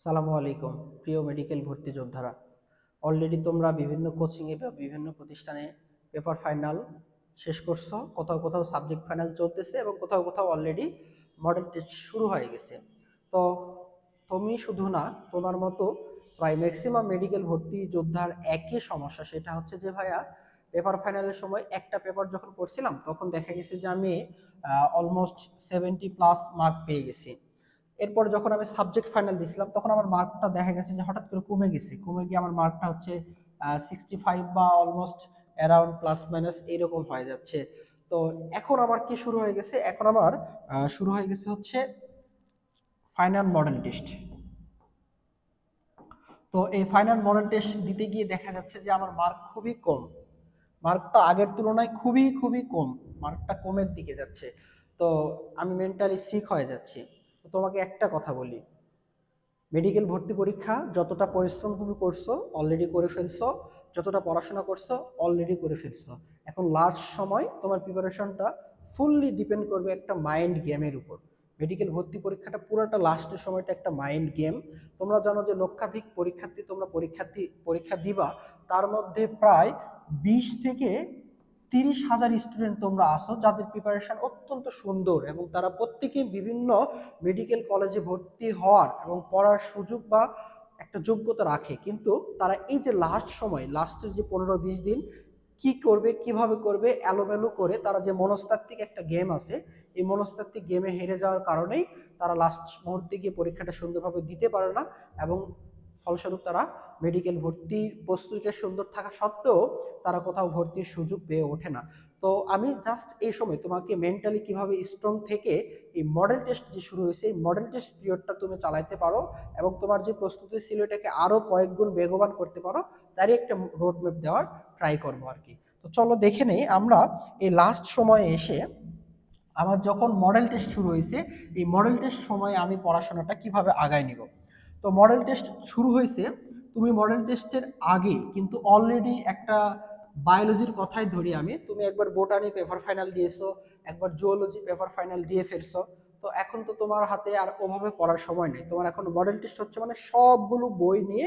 সালামু আলাইকুম প্রিয় মেডিকেল ভর্তি যোদ্ধারা। অলরেডি তোমরা বিভিন্ন কোচিংয়ে বা বিভিন্ন প্রতিষ্ঠানে পেপার ফাইনাল শেষ করছো, কোথাও কোথাও সাবজেক্ট ফাইনাল চলতেছে এবং কোথাও কোথাও অলরেডি মডেল টেস্ট শুরু হয়ে গেছে। তো তুমি শুধু না, তোমার মতো প্রায় ম্যাক্সিমাম মেডিকেল ভর্তি যোদ্ধার একই সমস্যা, সেটা হচ্ছে যে ভাইয়া পেপার ফাইনালের সময় একটা পেপার যখন করছিলাম তখন দেখা গেছে যে আমি অলমোস্ট 70+ মার্ক পেয়ে গেছি। এরপর যখন আমি সাবজেক্ট ফাইনাল দিছিলাম তখন আমার মার্কটা দেখা গেছে যে হঠাৎ করে কমে গিয়ে আমার মার্কটা হচ্ছে 65 বা অলমোস্ট অ্যারাউন্ড প্লাস মাইনাস এইরকম হয়ে যাচ্ছে। তো এখন আমার কি শুরু হয়ে গেছে, এখন আমার শুরু হয়ে গেছে হচ্ছে ফাইনাল মডেল টেস্ট। তো এই ফাইনাল মডেল টেস্ট দিতে গিয়ে দেখা যাচ্ছে যে আমার মার্ক খুবই কম, মার্কটা আগের তুলনায় খুবই খুবই কম, মার্কটা কমের দিকে যাচ্ছে। তো আমি মেন্টালি সিক হয়ে যাচ্ছি। তো তোমাকে একটা কথা বলি, মেডিকেল ভর্তি পরীক্ষা যতটা পরিশ্রম তুমি করছো অলরেডি করে ফেলছো, যতটা পড়াশোনা করছো অলরেডি করে ফেলছো। এখন লাস্ট সময় তোমার প্রিপারেশনটা ফুললি ডিপেন্ড করবে একটা মাইন্ড গেমের উপর। মেডিকেল ভর্তি পরীক্ষাটা পুরোটা লাস্টের সময়টা একটা মাইন্ড গেম। তোমরা জানো যে লক্ষাধিক পরীক্ষার্থী তোমরা পরীক্ষা দিবা, তার মধ্যে প্রায় 20 থেকে 30 হাজার স্টুডেন্ট তোমরা আসো যাদের প্রিপারেশন অত্যন্ত সুন্দর এবং তারা প্রত্যেকেই বিভিন্ন মেডিকেল কলেজে ভর্তি হওয়ার এবং পড়ার সুযোগ বা একটা যোগ্যতা রাখে, কিন্তু তারা এই যে লাস্ট সময়, লাস্টের যে 15-20 দিন কি করবে কিভাবে করবে এলোমেলো করে, তারা যে মনস্তাত্ত্বিক একটা গেম আছে, এই মনস্তাত্ত্বিক গেমে হেরে যাওয়ার কারণেই তারা লাস্ট মুহূর্তে গিয়ে পরীক্ষাটা সুন্দরভাবে দিতে পারে না এবং ফলস্বরূপ তারা মেডিকেল ভর্তির প্রস্তুতিটা সুন্দর থাকা সত্ত্বেও তারা কোথাও ভর্তির সুযোগ পেয়ে ওঠে না। তো আমি জাস্ট এই সময় তোমাকে মেন্টালি কিভাবে স্ট্রং থেকে এই মডেল টেস্ট যে শুরু হয়েছে এই মডেল টেস্ট পিরিয়ডটা তুমি চালাইতে পারো এবং তোমার যে প্রস্তুতি ছিল এটাকে আরো কয়েক গুণ বেগবান করতে পারো, তারই একটা রোড ম্যাপ দেওয়ার ট্রাই করবো আর কি। তো চলো দেখে নেই আমরা এই লাস্ট সময়ে এসে আমার যখন মডেল টেস্ট শুরু হয়েছে এই মডেল টেস্ট সময়ে আমি পড়াশোনাটা কিভাবে আগায় নিব। তো মডেল টেস্ট শুরু হয়েছে, তুমি মডেল টেস্টের আগে কিন্তু অলরেডি একটা বায়োলজির কথাই ধরি আমি, তুমি একবার বোটানি পেপার ফাইনাল দিয়েছো, একবার জুওলজি পেপার ফাইনাল দিয়ে ফেলছো। তো এখন তো তোমার হাতে আর ওভাবে পড়ার সময় নেই, তোমার এখন মডেল টেস্ট হচ্ছে মানে সবগুলো বই নিয়ে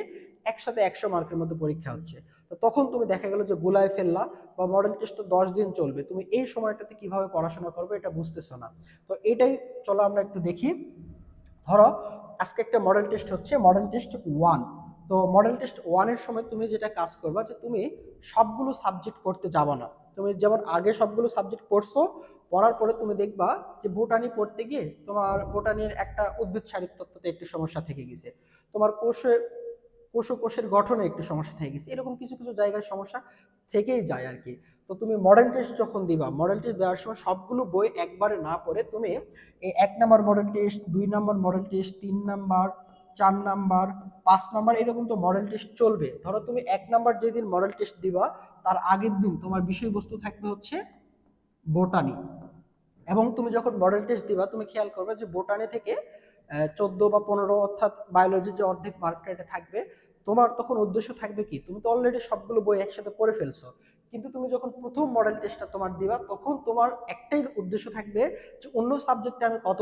একসাথে 100 মার্কের মধ্যে পরীক্ষা হচ্ছে। তো তখন তুমি দেখা গেল যে গুলায় ফেললা, বা মডেল টেস্ট তো 10 দিন চলবে, তুমি এই সময়টাতে কিভাবে পড়াশোনা করবে এটা বুঝতেছো না। তো এটাই চলো আমরা একটু দেখি। ধরো আজকে একটা মডেল টেস্ট হচ্ছে, মডেল টেস্ট 1। তো মডেল টেস্ট 1-এর সময় তুমি যেটা কাজ করবা যে তুমি সবগুলো সাবজেক্ট পড়তে যাবা না। তুমি যেমন আগে সবগুলো সাবজেক্ট পড়ছো, পড়ার পরে তুমি দেখবা যে বোটানি পড়তে গিয়ে তোমার বোটানির একটা উদ্ভিদ শারীরিক তত্ত্বতে একটু সমস্যা থেকে গেছে, তোমার কোষের গঠনে একটু সমস্যা থেকে গেছে, এরকম কিছু কিছু জায়গায় সমস্যা থেকেই যায় আর কি। তো তুমি মডেল টেস্ট যখন দিবা, মডেল টেস্ট দেওয়ার সময় সবগুলো বই একবারে না পড়ে তুমি এই 1 নম্বর মডেল টেস্ট, 2 নম্বর মডেল টেস্ট, 3 নম্বর, 4 নম্বর, 5 নম্বর এরকম তো মডেল টেস্ট চলবে। ধরো তুমি 1 নম্বর যেদিন মডেল টেস্ট দিবা তার আগের দিন তোমার বিষয়বস্তু থাকবে হচ্ছে বোটানি, এবং তুমি যখন মডেল টেস্ট দিবা তুমি খেয়াল করবে যে বোটানি থেকে 14 বা 15 অর্থাৎ বায়োলজির যে অর্ধেক মার্কটা এটা থাকবে, তোমার তখন উদ্দেশ্য থাকবে কি, তুমি তো অলরেডি সবগুলো বই একসাথে পড়ে ফেলছো, কিন্তু তুমি যখন প্রথম মডেল টেস্টটা তোমার দিবা তখন তোমার একটাই উদ্দেশ্য থাকবে যে অন্য সাবজেক্টে আমি কত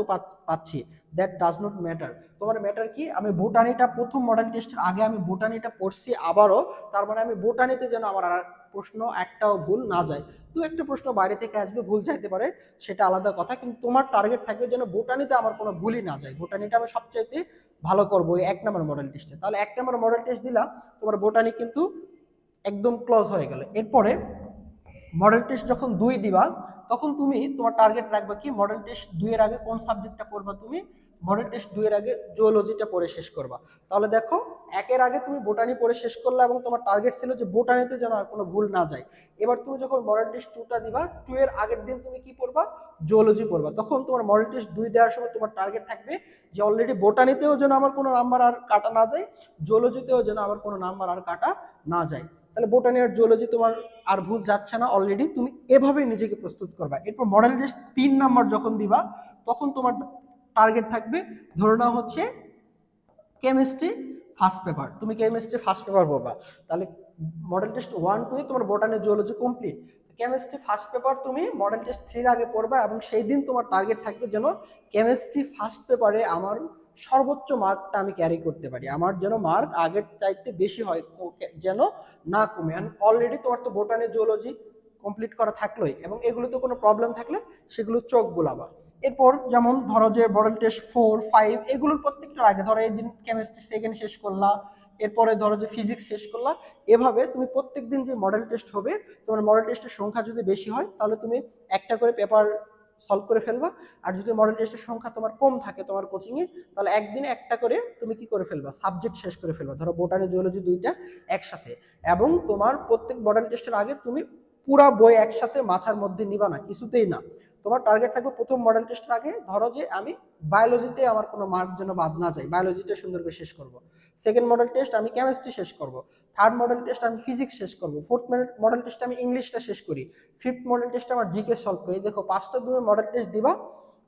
পাচ্ছি, দ্যাট ডাজ নট ম্যাটার। তোমার ম্যাটার কি, আমি বোটানিটা প্রথম মডেল টেস্টের আগে আমি বোটানিটা পড়ছি আবারও, তার মানে আমি বোটানিতে যেন আমার আর প্রশ্ন একটাও ভুল না যায়। দু একটা প্রশ্ন বাইরে থেকে আসবে, ভুল যাইতে পারে, সেটা আলাদা কথা, কিন্তু তোমার টার্গেট থাকবে যেন বোটানিতে আমার কোনো ভুলই না যায়, বোটানিটা আমি সবচাইতে ভালো করবো এই 1 নম্বর মডেল টেস্টে। তাহলে 1 নম্বর মডেল টেস্ট দিলা, তোমার বোটানি কিন্তু একদম ক্লোজ হয়ে গেল। এরপরে মডেল টেস্ট যখন 2 দিবা তখন তুমি তোমার টার্গেট রাখবে কি, মডেল টেস্ট 2-এর আগে কোন সাবজেক্টটা পড়বা, তুমি মডেল টেস্ট 2-এর আগে জুওলজিটা পড়ে শেষ করবা। তাহলে দেখো 1-এর আগে তুমি বোটানি পড়ে শেষ করলা এবং তোমার টার্গেট ছিল যে বোটানিতে যেন আর কোনো ভুল না যায়। এবার তুমি যখন মডেল টেস্ট 2টা দিবা, 2-এর আগের দিন তুমি কি পড়বা, জুওলজি পড়বা। তখন তোমার মডেল টেস্ট 2 দেওয়ার সময় তোমার টার্গেট থাকবে যে অলরেডি বোটানিতেও যেন আমার কোনো নাম্বার আর কাটা না যায়, জুওলজিতেও যেন আমার কোনো নাম্বার আর কাটা না যায়। তাহলে বোটানি আর জুওলজি তোমার আর ভুল যাচ্ছে না, অলরেডি তুমি এভাবেই নিজেকে প্রস্তুত করবা। এরপর মডেল টেস্ট 3 নম্বর যখন দিবা তখন তোমার টার্গেট থাকবে, ধরে নাও হচ্ছে কেমিস্ট্রি ফার্স্ট পেপার, তুমি কেমিস্ট্রি ফার্স্ট পেপার পড়বা। তাহলে মডেল টেস্ট 1-2 তোমার botany zoology complete, chemistry first paper তুমি মডেল টেস্ট 3-র আগে পড়বা এবং সেই দিন তোমার টার্গেট থাকবে যেন কেমিস্ট্রি ফার্স্ট পেপারে আমার সর্বোচ্চ মার্কটা আমি ক্যারি করতে পারি, আমার যেন মার্ক আগের চাইতে বেশি হয়, যেন না কমে। অলরেডি তোমার তো বোটানি জুওলজি কমপ্লিট করা থাকলোই, এবং এগুলোতে কোনো প্রবলেম থাকলে সেগুলো চোখ বোলাবা। এরপর যেমন ধরো যে মডেল টেস্ট 4, 5 এগুলোর প্রত্যেকটার আগে ধরো এই দিন কেমিস্ট্রি সেকেন্ড শেষ করলা, এরপরে ধরো যে ফিজিক্স শেষ করলা, এভাবে তুমি প্রত্যেকদিন যে মডেল টেস্ট হবে, তোমার মডেল টেস্টের সংখ্যা যদি বেশি হয় তাহলে তুমি একটা করে পেপার সলভ করে ফেলবা। আর যদি মডেল টেস্টের সংখ্যা তোমার কম থাকে তোমার কোচিংয়ে, তাহলে একদিনে একটা করে তুমি কি করে ফেলবা, সাবজেক্ট শেষ করে ফেলবা, ধরো বোটানি জুওলজি দুইটা একসাথে। এবং তোমার প্রত্যেক মডেল টেস্টের আগে তুমি পুরা বই একসাথে মাথার মধ্যে নিবা না, কিছুতেই না। তোমার টার্গেট থাকবে প্রথম মডেল টেস্টের আগে ধরো যে আমি বায়োলজিতে আমার কোনো মার্ক যেন বাদ না যায়, বায়োলজিটা সুন্দর করে শেষ করব। সেকেন্ড মডেল টেস্ট আমি কেমিস্ট্রি শেষ করব, থার্ড মডেল টেস্ট আমি ফিজিক্স শেষ করব, ফোর্থ মডেল টেস্ট আমি ইংলিশটা শেষ করি, ফিফথ মডেল টেস্ট আমার জিকে সলভ করি। দেখো 5টা তুমি মডেল টেস্ট দিবা,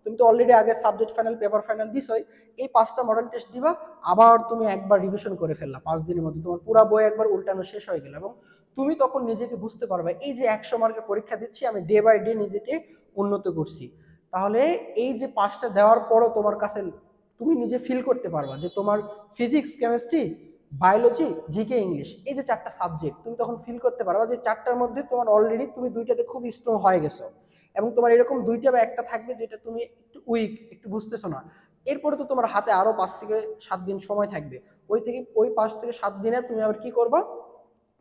তুমি তো অলরেডি আগে সাবজেক্ট ফাইনাল পেপার ফাইনাল দিছই, এই 5টা মডেল টেস্ট দিবা, আবার তুমি একবার রিভিশন করে ফেললা 5 দিনের মধ্যে, তোমার পুরো বই একবার উল্টানো শেষ হয়ে গেল। এবং তুমি তখন নিজেকে বুঝতে পারবে এই যে 100 মার্কের পরীক্ষা দিচ্ছি আমি ডে বাই ডে নিজেকে উন্নত করছি। তাহলে এই যে 5টা দেওয়ার পরও তোমার কাছে তুমি নিজে ফিল করতে পারবা যে তোমার physics, chemistry, biology, GK, English এই যে 4টা সাবজেক্ট, তুমি তখন ফিল করতে পারবা যে 4টার মধ্যে তোমার অলরেডি তুমি 2টাতে খুব স্ট্রং হয়ে গেছো, এবং তোমার এরকম 2টা বা একটা থাকবে যেটা তুমি একটু উইক, একটু বুঝতেছো না। এরপরে তো তোমার হাতে আরো 5 থেকে 7 দিন সময় থাকবে, ওই 5 থেকে 7 দিনে তুমি আবার কি করবা,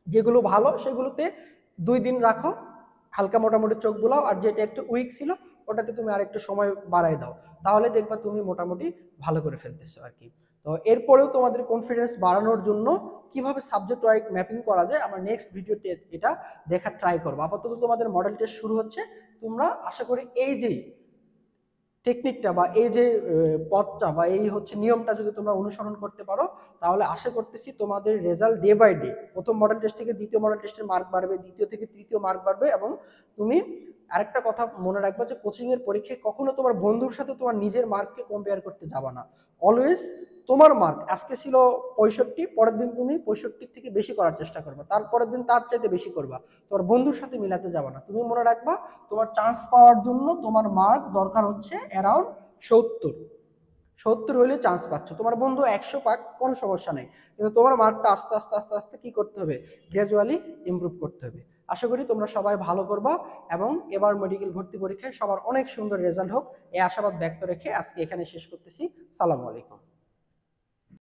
যেগুলো ভালো সেগুলোতে 2 দিন রাখো, হালকা মোটামুটি চোখ বুলাও, আর যেটা একটু উইক ছিল ওটাতে তুমি আর একটু সময় বাড়াই দাও, তাহলে দেখবা তুমি মোটামুটি ভালো করে ফেলতেছো আর কি। তো এরপরেও তোমাদের কনফিডেন্স বাড়ানোর জন্য কিভাবে সাবজেক্ট ওয়াইজ ম্যাপিং করা যায় আমরা নেক্সট ভিডিওতে এটা দেখার ট্রাই করবো। আপাতত তোমাদের মডেল টেস্ট শুরু হচ্ছে, তোমরা আশা করি এই যে টেকনিকটা বা এই যে পথটা বা এই হচ্ছে নিয়মটা যদি তোমরা অনুসরণ করতে পারো, তাহলে আশা করতেছি তোমাদের রেজাল্ট ডে বাই ডে প্রথম মডেল টেস্ট থেকে দ্বিতীয় মডেল টেস্টের মার্ক বাড়বে, দ্বিতীয় থেকে তৃতীয় মার্ক বাড়বে। এবং তুমি আরেকটা কথা মনে রাখবা যে কোচিং এর পরীক্ষায় কখনো তোমার বন্ধুর সাথে তোমার নিজের মার্ককে কম্পেয়ার করতে যাবা না। অলওয়েজ তোমার মার্ক আজকে ছিল 65, পরের দিন তুমি 65 থেকে বেশি করার চেষ্টা করবা, তারপরের দিন তার চাইতে বেশি করবা, তোমার বন্ধুর সাথে মিলাতে যাবা না। তুমি মনে রাখবা তোমার চান্স পাওয়ার জন্য তোমার মার্ক দরকার হচ্ছে অ্যারাউন্ড 70 হইলে চান্স পাচ্ছ, তোমার বন্ধু 100 পাক কোনো সমস্যা নেই, কিন্তু তোমার মার্কটা আস্তে আস্তে আস্তে আস্তে কি করতে হবে, গ্র্যাজুয়ালি ইমপ্রুভ করতে হবে। আশা করি তোমরা সবাই ভালো করবা, এবং এবার মেডিকেল ভর্তি পরীক্ষায় সবার অনেক সুন্দর রেজাল্ট হোক এই আশাবাদ ব্যক্ত রেখে আজকে এখানে শেষ করতেছি। সালামু আলাইকুম।